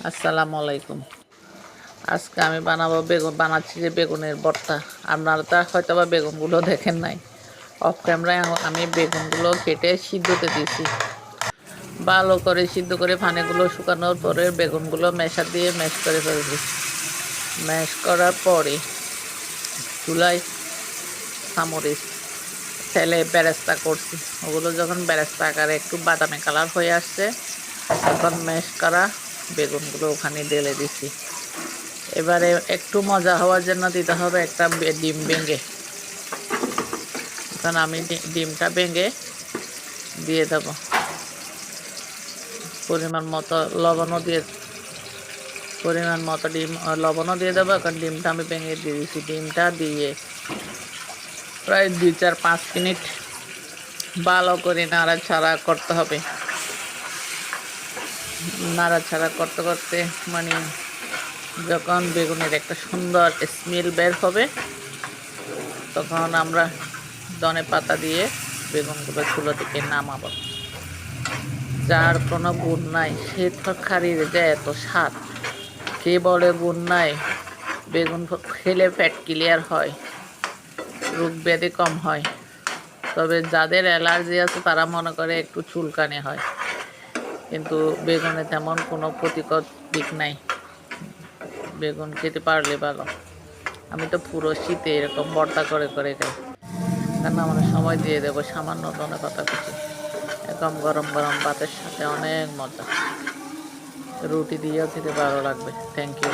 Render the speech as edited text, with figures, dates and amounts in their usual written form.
আসসালামু আলাইকুম। আজকে আমি বানাচ্ছি যে বেগুনের ভর্তা। আপনারা তো হয়তো বা বেগুনগুলো দেখেন নাই। অফ ক্যামেরায় আমি বেগুনগুলো কেটে সিদ্ধতে দিয়েছি। ভালো করে সিদ্ধ করে পানিগুলো শুকানোর পরে বেগুনগুলো ম্যাশার দিয়ে ম্যাশ করে ফেলছি। ম্যাশ করার পরে চুলায় কাঁচামরিচ তেলে বেরেস্তা করছি। ওগুলো যখন বেরেস্তা আকারে একটু বাদামি কালার হয়ে আসছে, তখন ম্যাশ করা বেগুনগুলো ওখানে ঢেলে দিছি। এবারে একটু মজা হওয়ার জন্য দিতে হবে একটা ডিম ভেঙে। এখন আমি ডিমটা ভেঙে দিয়ে দেব। পরিমাণ মতো লবণও দিয়ে লবণও দিয়ে দেবো। এখন ডিমটা আমি ভেঙে দিয়ে দিয়েছি। ডিমটা দিয়ে প্রায় 2-4-5 মিনিট ভালো করে নাড়াচাড়া করতে হবে। নাড়াচাড়া করতে করতে মানে যখন বেগুনের একটা সুন্দর স্মেল বের হবে, তখন আমরা ধনেপাতা দিয়ে বেগুনগুলো চুলো থেকে নামাবো। যার কোনো গুণ নাই সে তরকারির যে এত স্বাদ, কে বলে গুণ নাই। বেগুন খেলে পেট ক্লিয়ার হয়, রোগ ব্যাধি কম হয়। তবে যাদের অ্যালার্জি আছে তারা মনে করে একটু চুলকানি হয়, কিন্তু বেগুনে তেমন কোনো ক্ষতিকর দিক নাই। বেগুন খেতে পারলে ভালো। আমি তো পুরো শীতে এরকম ভর্তা করে করে খাই। কারণ আমার সময় দিয়ে দেবো সামান্য ধনেপাতা কুচি। একদম গরম গরম ভাতের সাথে অনেক মজা। রুটি দিয়েও খেতে ভালো লাগবে। Thank you.